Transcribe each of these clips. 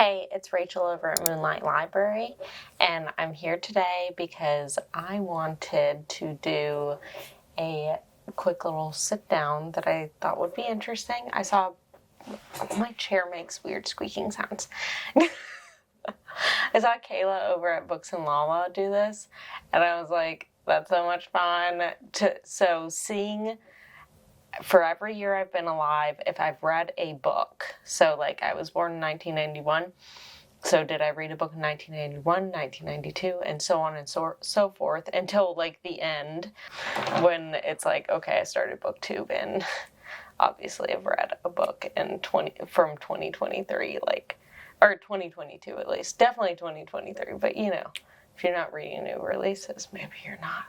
Hey, it's Rachel over at Moonlight Library, and I'm here today because I wanted to do a quick little sit down that I thought would be interesting. I saw my chair makes weird squeaking sounds. I saw Kayla over at Books and Lala do this, and I was like, that's so much fun. So seeing for every year I've been alive, if I've read a book, so like I was born in 1991, so did I read a book in 1981, 1992, and so on and so forth until like the end when it's like, okay, I started booktube and obviously I've read a book in from 2023, like, or 2022 at least, definitely 2023, but you know, if you're not reading new releases, maybe you're not.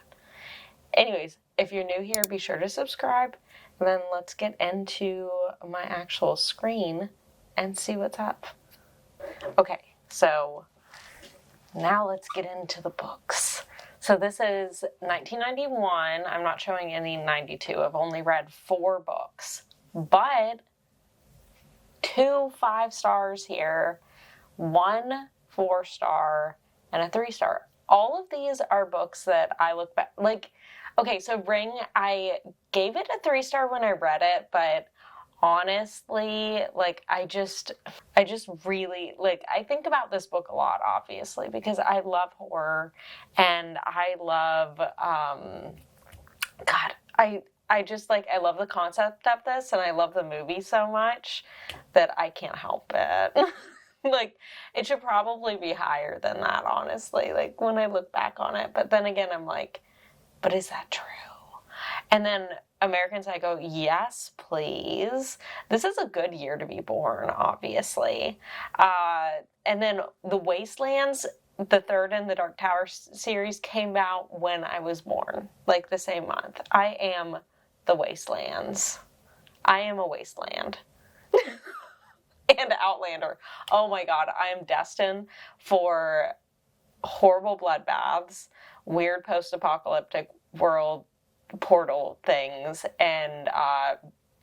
Anyways, if you're new here, be sure to subscribe, and then let's get into my actual screen and see what's up. Okay, so now let's get into the books. So this is 1991. I'm not showing any 92. I've only read 4 books, but 2 5-stars here, 1 4-star, and a 3-star. All of these are books that I look back, like, okay, so Ring, I gave it a 3-star when I read it, but honestly, like, I just really, like, I think about this book a lot, obviously, because I love horror, and I love, I just, like, I love the concept of this, and I love the movie so much that I can't help it. Like, it should probably be higher than that, honestly, like, when I look back on it, but then again, I'm like, but is that true? And then American Psycho, yes, please. This is a good year to be born, obviously. And then The Wastelands, the third in the Dark Tower series, came out when I was born, like the same month. I am the Wastelands. I am a wasteland. And Outlander. Oh my God, I am destined for horrible bloodbaths, weird post-apocalyptic world portal things, and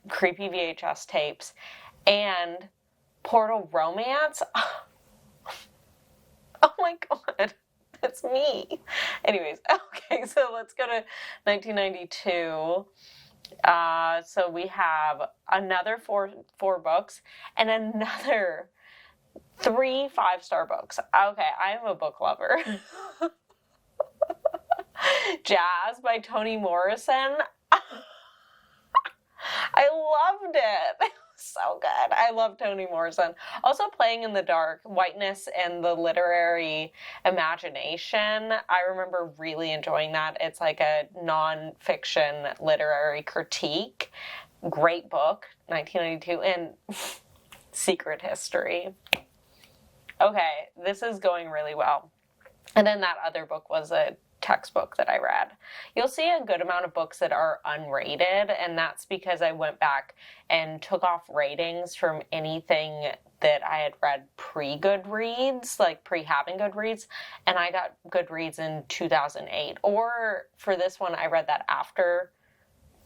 creepy VHS tapes, and portal romance. Oh my God, that's me. Anyways, okay, so let's go to 1992. So we have another four books and another 3 5-star books. Okay, I am a book lover. Jazz by Toni Morrison. I loved it. It was so good. I love Toni Morrison. Also, Playing in the Dark, Whiteness and the Literary Imagination. I remember really enjoying that. It's like a non-fiction literary critique. Great book, 1992, and Secret History. Okay, this is going really well. And then that other book was a textbook that I read. You'll see a good amount of books that are unrated, and that's because I went back and took off ratings from anything that I had read pre-Goodreads, like pre-having Goodreads, and I got Goodreads in 2008. Or for this one, I read that after,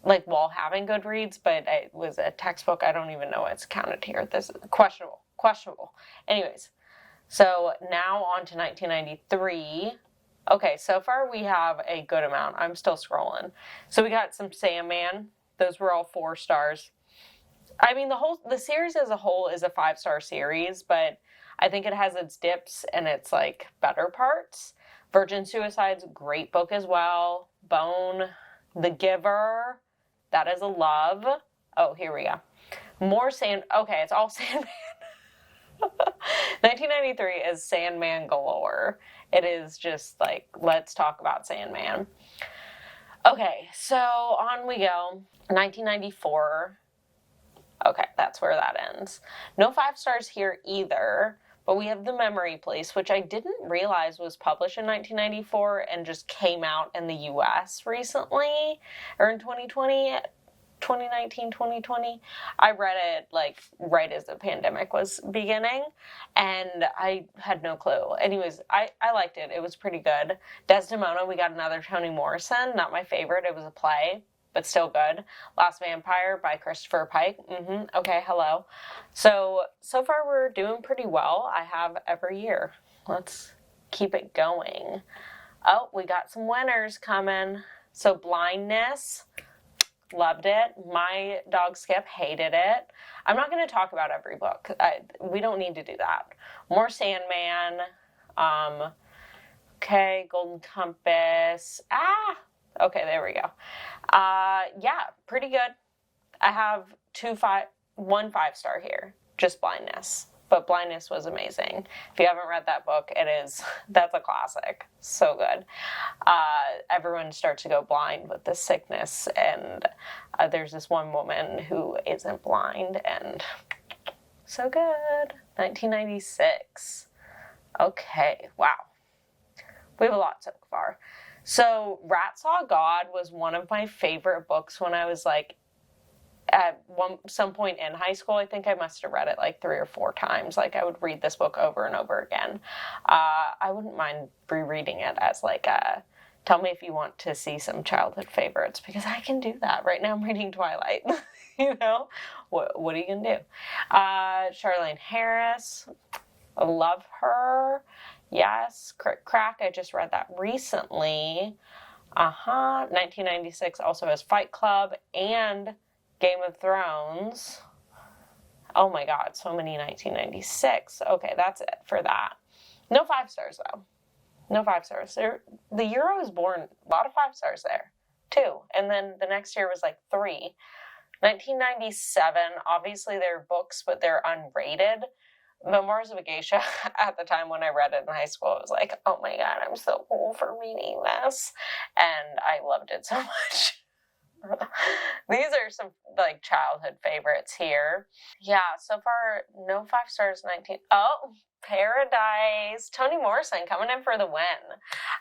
like, while having Goodreads, but it was a textbook. I don't even know it's counted here. This is questionable. Anyways, so now on to 1993. Okay, so far we have a good amount. I'm still scrolling. So we got some Sandman. Those were all 4 stars. I mean, the series as a whole is a 5-star series, but I think it has its dips and its, like, better parts. Virgin Suicide's a great book as well. Bone, The Giver, that is a love. Oh, here we go. Okay, it's all Sandman. 1993 is Sandman galore. It is just like, let's talk about Sandman. Okay, so on we go. 1994. Okay, that's where that ends. No 5 stars here either, but we have The Memory Police, which I didn't realize was published in 1994 and just came out in the US recently, or in 2019, 2020. I read it like right as the pandemic was beginning, and I had no clue. Anyways, I liked it. It was pretty good. Desdemona, we got another Toni Morrison. Not my favorite. It was a play. but still good. Last Vampire by Christopher Pike. Okay, hello. So far we're doing pretty well. I have every year. Let's keep it going. Oh, we got some winners coming. So Blindness, loved it. My dog Skip hated it. I'm not going to talk about every book. We don't need to do that. More Sandman. Okay, Golden Compass. Okay, there we go. Yeah, pretty good. I have one 5-star here. Just Blindness. But Blindness was amazing. If you haven't read that book, that's a classic. So good. Everyone starts to go blind with this sickness, and there's this one woman who isn't blind, and so good. 1996. Okay, wow. We have a lot so far. So Rat Saw God was one of my favorite books when I was like at some point in high school. I think I must have read it like 3 or 4 times. Like I would read this book over and over again. I wouldn't mind rereading it as like tell me if you want to see some childhood favorites, because I can do that. Right now I'm reading Twilight. You know, what are you gonna do? Charlene Harris, I love her. Yes, Crack, I just read that recently. 1996 also has Fight Club and Game of Thrones. Oh my god, so many 1996. Okay, that's it for that. No 5 stars though. No 5 stars. The year I was born, a lot of 5 stars there. 2. And then the next year was like 3. 1997, obviously they're books, but they're unrated. Memoirs of a Geisha, at the time when I read it in high school, I was like, oh my god, I'm so cool for reading this. And I loved it so much. These are some like childhood favorites here. Yeah, so far, no 5 stars, 19. Oh, Paradise. Toni Morrison coming in for the win.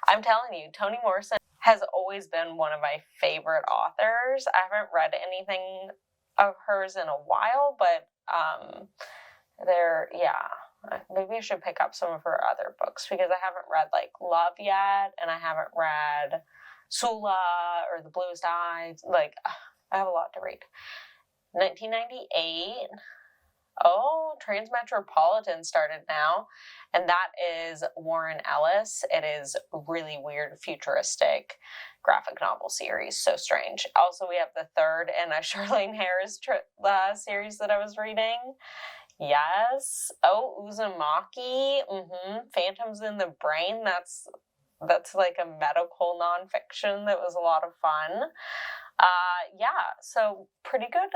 I'm telling you, Toni Morrison has always been one of my favorite authors. I haven't read anything of hers in a while, but maybe I should pick up some of her other books, because I haven't read like Love yet, and I haven't read Sula or The Bluest Eyes. Like, I have a lot to read. 1998. Oh, Transmetropolitan started now, and that is Warren Ellis. It is really weird, futuristic graphic novel series. So strange. Also, we have the third in a Charlene Harris series that I was reading. Yes. Oh, Uzumaki. Phantoms in the Brain. That's like a medical nonfiction that was a lot of fun. So pretty good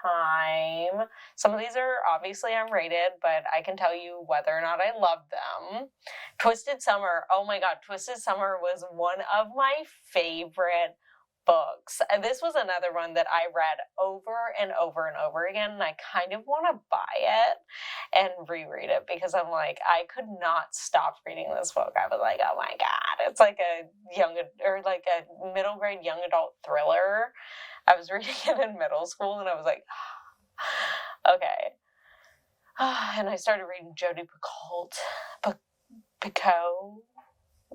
time. Some of these are obviously unrated, but I can tell you whether or not I love them. Twisted Summer. Oh my god, Twisted Summer was one of my favorite books. And this was another one that I read over and over and over again, and I kind of want to buy it and reread it, because I'm like, I could not stop reading this book. I was like, oh my god, it's like a middle grade young adult thriller. I was reading it in middle school, and I was like, okay. And I started reading Jodi Picoult.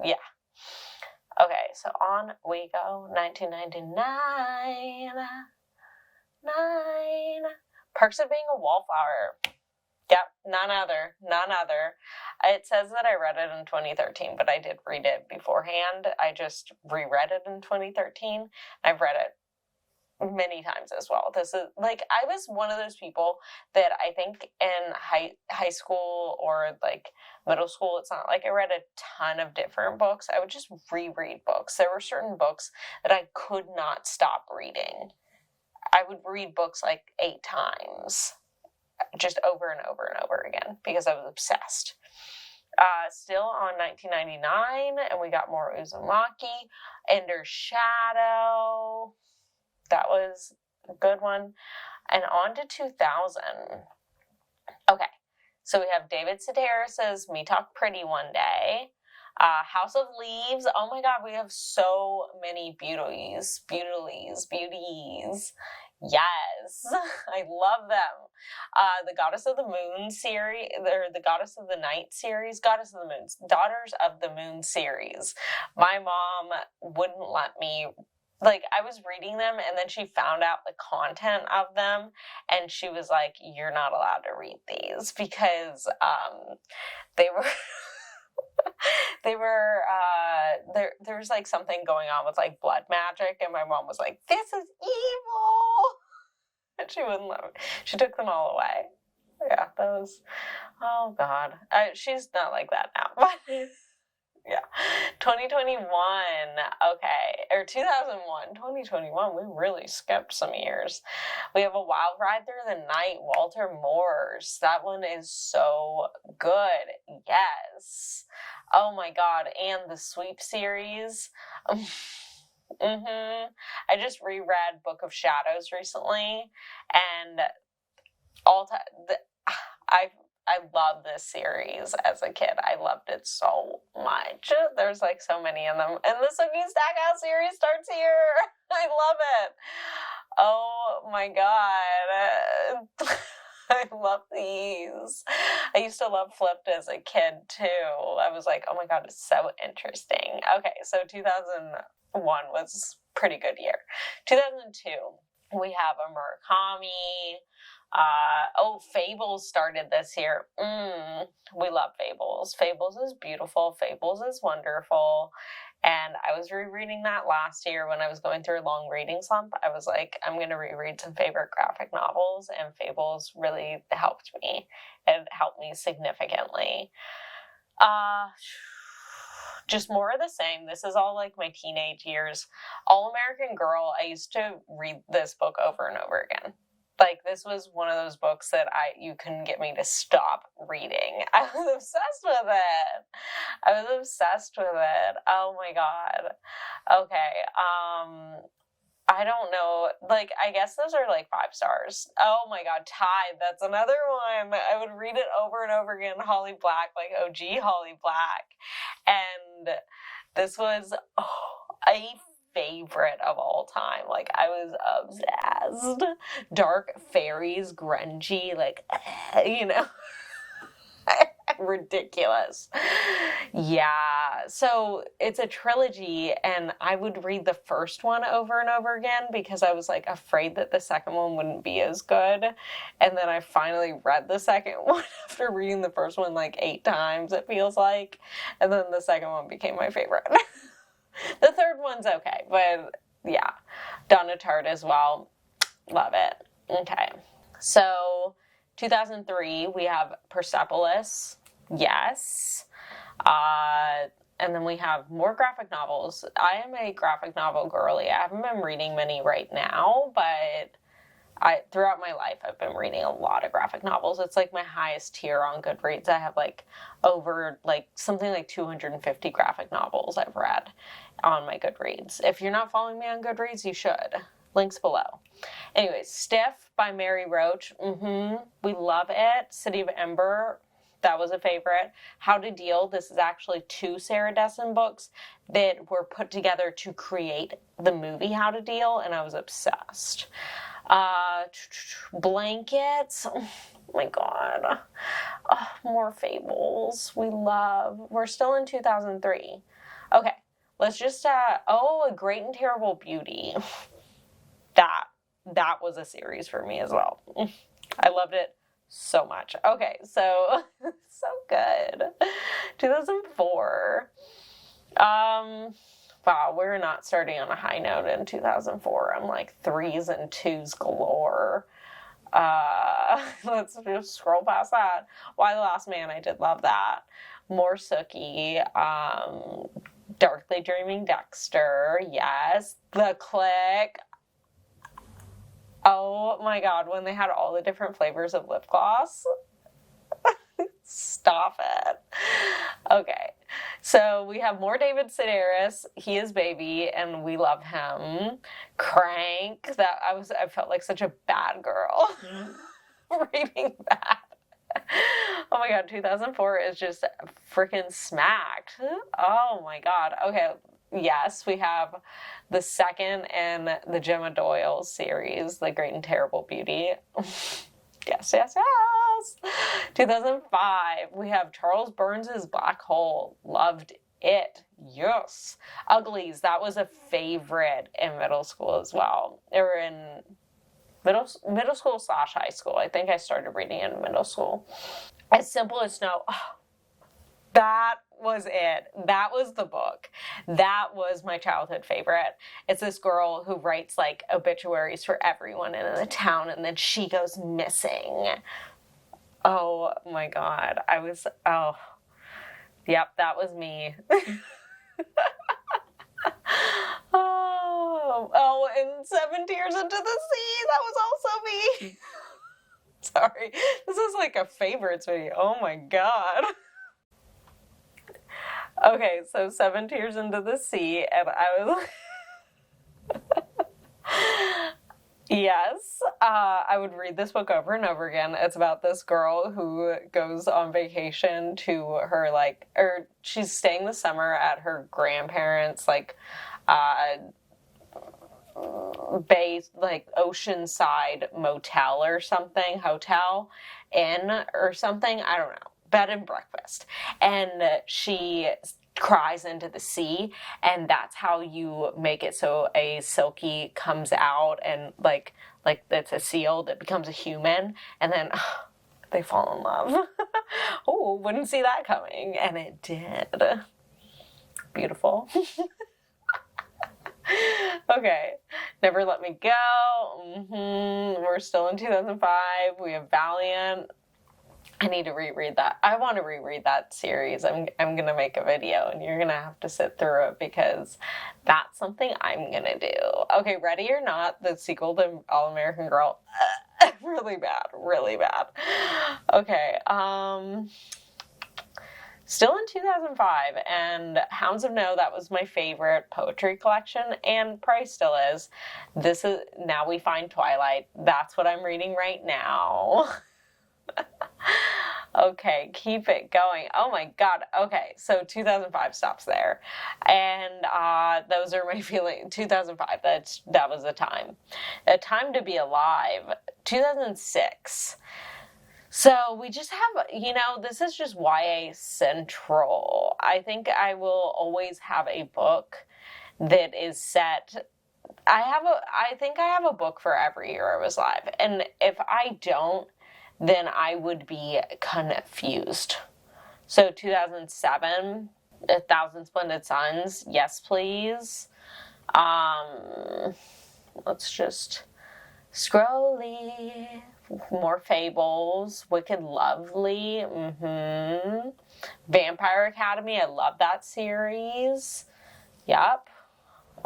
Yeah. Okay, so on we go. 1999. Perks of Being a Wallflower. Yep, none other. It says that I read it in 2013, but I did read it beforehand. I just reread it in 2013. I've read it many times as well. This is like, I was one of those people that I think in high school or like middle school, it's not like I read a ton of different books. I would just reread books. There were certain books that I could not stop reading. I would read books like 8 times, just over and over and over again, because I was obsessed. Still on 1999, and we got more Uzumaki. Ender's Shadow. That was a good one. And on to 2000. Okay, so we have David Sedaris's Me Talk Pretty One Day. House of Leaves. Oh my god, we have so many beauties. Yes, I love them. The Goddess of the Moon series, or the Goddess of the Night series, Goddess of the Moon, Daughters of the Moon series. My mom wouldn't let me like, I was reading them, and then she found out the content of them, and she was like, you're not allowed to read these, because they were there was like something going on with like blood magic, and my mom was like, this is evil, and she wouldn't let me. She took them all away. Yeah, that was, oh god, she's not like that now, but yeah. 2021, okay, or 2001, 2021, we really skipped some years. We have A Wild Ride Through the Night, Walter Moore's. That one is so good. Yes. Oh my god, and the Sweep series. I just reread Book of Shadows recently, and I love this series as a kid. I loved it so much. There's like so many of them. And the Sookie Stackhouse series starts here. I love it. Oh my god. I love these. I used to love Flipped as a kid too. I was like, oh my god, it's so interesting. Okay, so 2001 was a pretty good year. 2002, we have a Murakami. Fables started this year. We love Fables. Fables is beautiful. Fables is wonderful. And I was rereading that last year when I was going through a long reading slump. I was like, I'm going to reread some favorite graphic novels, and Fables really helped me. It helped me significantly. Just more of the same. This is all like my teenage years. All American Girl, I used to read this book over and over again. Like, this was one of those books that you couldn't get me to stop reading. I was obsessed with it. Oh my god. Okay, I don't know. Like, I guess those are like 5 stars. Oh my god, Tide. That's another one. I would read it over and over again. Holly Black, like OG Holly Black. And this was a favorite of all time. Like, I was obsessed. Dark fairies, grungy, like, you know. Ridiculous. Yeah, so it's a trilogy, and I would read the first one over and over again because I was like afraid that the second one wouldn't be as good. And then I finally read the second one after reading the first one like 8 times, it feels like. And then the second one became my favorite. The third one's okay, but yeah. Donna Tartt as well. Love it. Okay. So 2003, we have Persepolis. Yes. And then we have more graphic novels. I am a graphic novel girly. I haven't been reading many right now, but throughout my life, I've been reading a lot of graphic novels. It's like my highest tier on Goodreads. I have like over like something like 250 graphic novels I've read on my Goodreads. If you're not following me on Goodreads, you should. Links below. Anyways, Stiff by Mary Roach. We love it. City of Ember. That was a favorite. How to Deal. This is actually 2 Sarah Dessen books that were put together to create the movie How to Deal, and I was obsessed. Blankets. Oh my god. More Fables. We're still in 2003. Okay, let's just, A Great and Terrible Beauty. That was a series for me as well. I loved it so much. Okay, so good. 2004. Wow, we're not starting on a high note in 2004. I'm like 3s and 2s galore. Let's just scroll past that. Why the Last Man, I did love that. More Sookie. Darkly Dreaming Dexter. Yes. The Click. Oh my god, when they had all the different flavors of lip gloss. Stop it. Okay, so we have more David Sedaris. He is Baby, and we love him. Crank. I felt like such a bad girl reading that. Oh my god, 2004 is just freaking smacked. Oh my god. Okay, yes, we have the second in the Gemma Doyle series, The Great and Terrible Beauty. Yes. 2005, we have Charles Burns' Black Hole. Loved it. Yes. Uglies, that was a favorite in middle school as well. Or in middle school / high school. I think I started reading it in middle school. As Simple as Snow. Oh, that was it. That was the book. That was my childhood favorite. It's this girl who writes like obituaries for everyone in the town, and then she goes missing. Oh my God. Yep, that was me. And 7 Tears into the Sea, that was also me. Sorry, this is like a favorites video. Oh my God. Okay, so 7 Tears into the Sea, and I was yes, I would read this book over and over again. It's about this girl who goes on vacation to her, or she's staying the summer at her grandparents', bay, oceanside motel or something, hotel, inn or something, I don't know, bed and breakfast. And she cries into the sea, and that's how you make it so a silky comes out, and like it's a seal that becomes a human, and then they fall in love. Oh, wouldn't see that coming, and it did. Beautiful. Okay, Never Let Me Go. We're still in 2005. We have Valiant. I need to reread that. I want to reread that series. I'm gonna make a video, and you're gonna have to sit through it because that's something I'm gonna do. Okay, Ready or Not, the sequel to All American Girl. Really bad, really bad. Okay, still in 2005, and Hounds of No, that was my favorite poetry collection, and probably still is. This is Now We Find Twilight. That's what I'm reading right now. Okay, keep it going. Oh my God. Okay, so 2005 stops there, and those are my feelings. 2005. That was a time to be alive. 2006. So we just have, this is just YA central. I think I will always have a book that is set. I think I have a book for every year I was alive. And if I don't, then I would be confused. So 2007, A Thousand Splendid Suns, yes please. Let's just scrolly. More Fables, Wicked Lovely, Vampire Academy, I love that series. Yep.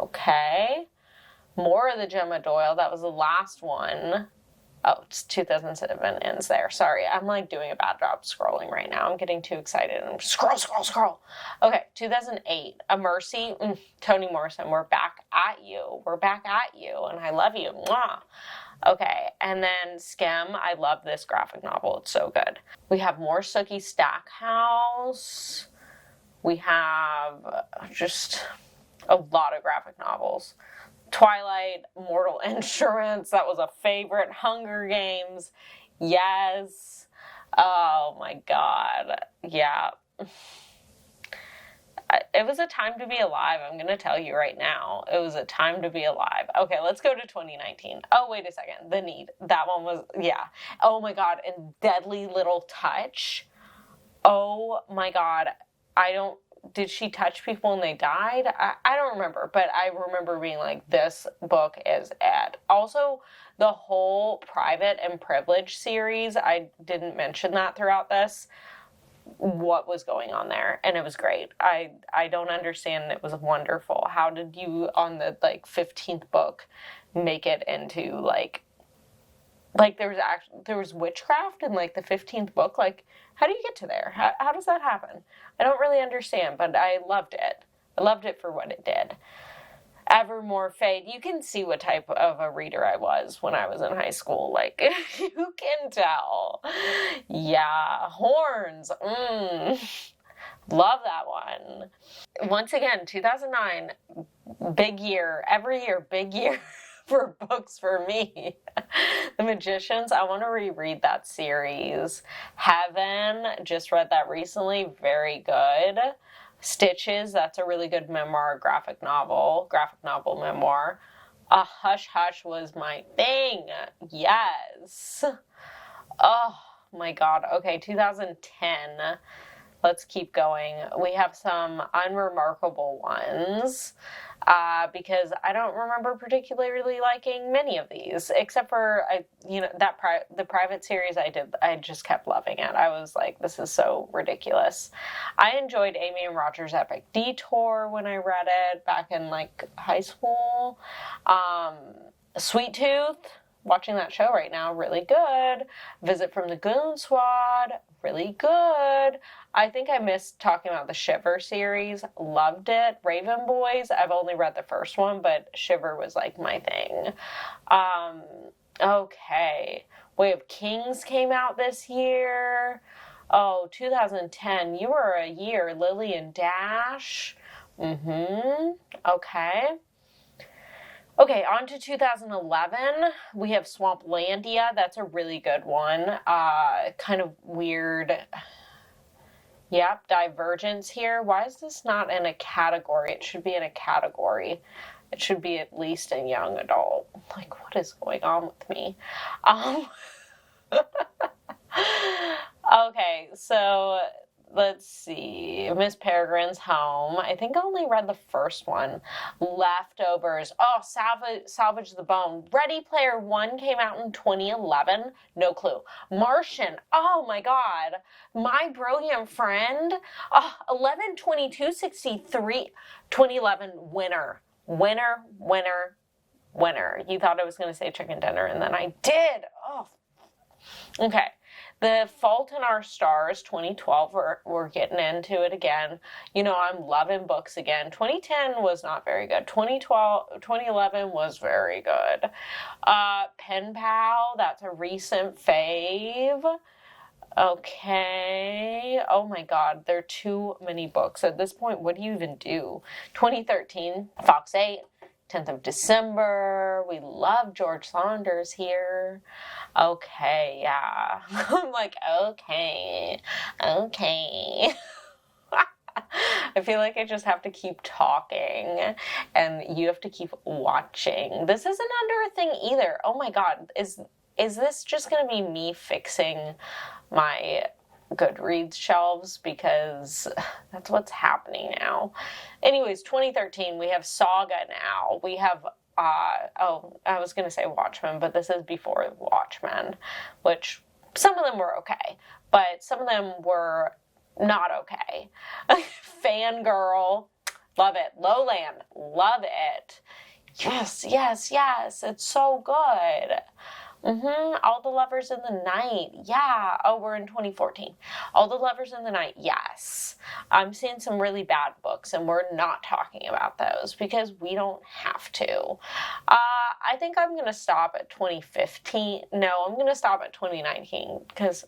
Okay. More of the Gemma Doyle, that was the last one. Oh, it's 2007 ends there. Sorry, I'm doing a bad job scrolling right now. I'm getting too excited. I'm scroll. Okay, 2008, A Mercy, Toni Morrison, We're Back at You. We're back at you, and I love you. Mwah. Okay, and then Skim. I love this graphic novel. It's so good. We have more Sookie Stackhouse. We have just a lot of graphic novels. Twilight, Mortal Instruments. That was a favorite. Hunger Games. Yes. Oh my God. Yeah. It was a time to be alive. I'm going to tell you right now. It was a time to be alive. Okay, let's go to 2019. Oh, wait a second. The Need. That one was, yeah. Oh my God. And Deadly Little Touch. Oh my God. Did she touch people and they died? I don't remember, but I remember being like, this book is it. Also, the whole Private and Privilege series, I didn't mention that throughout this. What was going on there, and it was great. I don't understand. It was wonderful. How did you, on the 15th book, make it into there was witchcraft in the 15th book? How do you get to there? How does that happen? I don't really understand, but I loved it. I loved it for what it did. Evermore Fade. You can see what type of a reader I was when I was in high school. You can tell. Yeah. Horns. Love that one. Once again, 2009, big year. Every year, big year for books for me. The Magicians. I want to reread that series. Heaven. Just read that recently. Very good. Stitches, that's a really good memoir, graphic novel memoir. A Hush Hush was my thing. Yes. Oh my God. Okay, 2010. Let's keep going. We have some unremarkable ones because I don't remember particularly liking many of these, except for the private series I did. I just kept loving it. I was like, this is so ridiculous. I enjoyed Amy and Roger's Epic Detour when I read it back in like high school. Sweet Tooth. Watching that show right now, really good. Visit from the Goon Squad, really good. I think I missed talking about the Shiver series. Loved it. Raven Boys, I've only read the first one, but Shiver was like my thing. Okay. Way of Kings came out this year. Oh, 2010. You Were a Year, Lily and Dash. Okay. Okay, on to 2011. We have Swamplandia. That's a really good one. Kind of weird. Yep, Divergence here. Why is this not in a category? It should be in a category. It should be at least a young adult. Like, what is going on with me? Okay, so let's see. Miss Peregrine's Home. I think I only read the first one. Leftovers. Oh, Salvage the Bone. Ready Player One came out in 2011. No clue. Martian. Oh my God. My Brilliant Friend. 11/22/63. 2011 winner. Winner. You thought I was going to say Chicken Dinner, and then I did. Oh. Okay. The Fault in Our Stars, 2012, we're getting into it again. You know, I'm loving books again. 2010 was not very good. 2011 was very good. Pen Pal, that's a recent fave. Okay. Oh my God, there are too many books. At this point, what do you even do? 2013, Fox 8. 10th of December. We love George Saunders here. Okay, yeah. I'm like, okay. I feel like I just have to keep talking and you have to keep watching. This isn't under a thing either. Oh my God. Is this just going to be me fixing my Goodreads shelves, because that's what's happening now. Anyways, 2013, we have Saga now. We have, I was going to say Watchmen, but this is before Watchmen, which some of them were okay, but some of them were not okay. Fangirl, love it. Lowland, love it. Yes, it's so good. All the Lovers in the Night. Yeah. Oh, we're in 2014. All the Lovers in the Night. Yes. I'm seeing some really bad books, and we're not talking about those because we don't have to. I think I'm going to stop at 2015. No, I'm going to stop at 2019 because,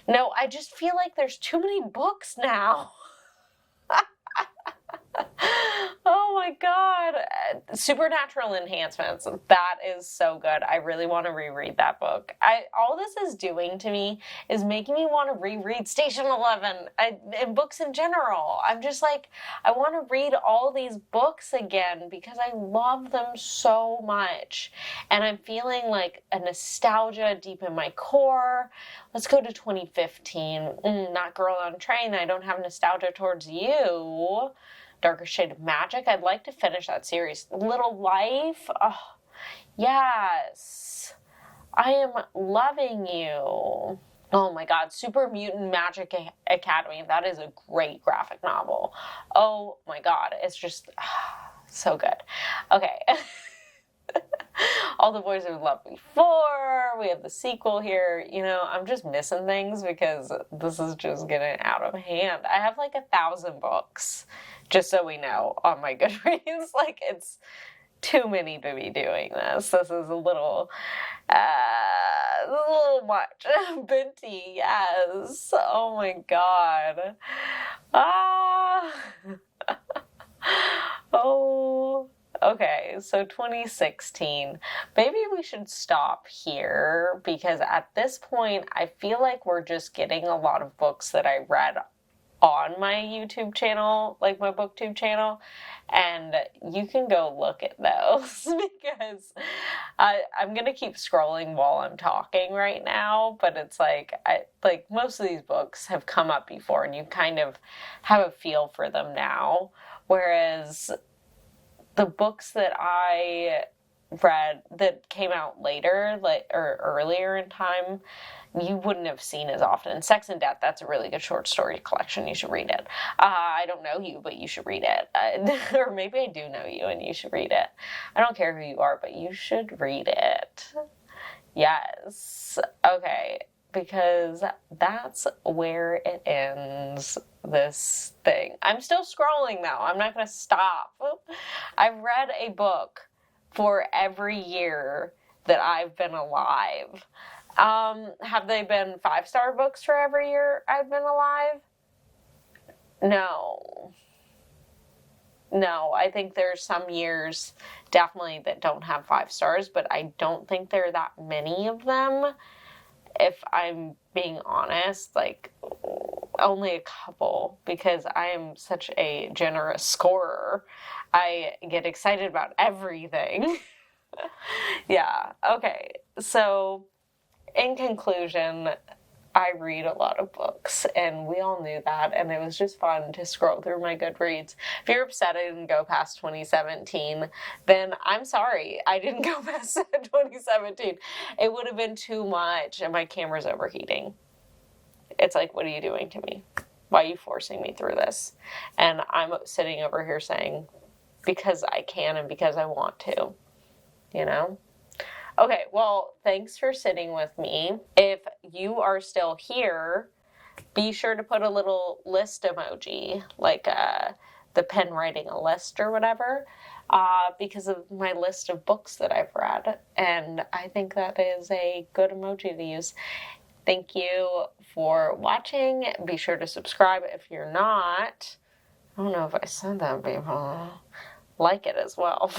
no, I just feel like there's too many books now. Oh my God. Supernatural Enhancements. That is so good. I really want to reread that book. All this is doing to me is making me want to reread Station 11 and books in general. I'm just like, I want to read all these books again because I love them so much. And I'm feeling like a nostalgia deep in my core. Let's go to 2015. Not Girl on Train. I don't have nostalgia towards you. Darker Shade of Magic. I'd like to finish that series. Little Life. Oh, yes. I am loving you. Oh my God. Super Mutant Magic Academy. That is a great graphic novel. Oh my God. It's just so good. Okay. All the Boys Who Loved Before. We have the sequel here. You know, I'm just missing things because this is just getting out of hand. I have like 1,000 books, just so we know, on my Goodreads. Like, it's too many to be doing this. This is a little much. Binty, yes. Oh my God. Oh. Okay, so 2016. Maybe we should stop here because at this point, I feel like we're just getting a lot of books that I read on my YouTube channel, like my booktube channel, and you can go look at those because I'm gonna keep scrolling while I'm talking right now, but it's like most of these books have come up before and you kind of have a feel for them now, whereas the books that I read that came out later, like, or earlier in time, you wouldn't have seen as often. Sex and Death, that's a really good short story collection. You should read it. I don't know you, but you should read it. Or maybe I do know you and you should read it. I don't care who you are, but you should read it. Yes. Okay. Because that's where it ends, this thing. I'm still scrolling though. I'm not going to stop. I've read a book for every year that I've been alive. Have they been 5-star books for every year I've been alive? No. No, I think there's some years definitely that don't have 5 stars, but I don't think there are that many of them. If I'm being honest, like only a couple, because I am such a generous scorer. I get excited about everything. Yeah, okay. So, in conclusion, I read a lot of books, and we all knew that, and it was just fun to scroll through my Goodreads. If you're upset I didn't go past 2017, then I'm sorry I didn't go past 2017. It would have been too much, and my camera's overheating. It's like, what are you doing to me? Why are you forcing me through this? And I'm sitting over here saying, because I can and because I want to, you know? Okay, well, thanks for sitting with me. If you are still here, be sure to put a little list emoji, like the pen writing a list or whatever, because of my list of books that I've read. And I think that is a good emoji to use. Thank you for watching. Be sure to subscribe if you're not. I don't know if I said that, people. Like it as well.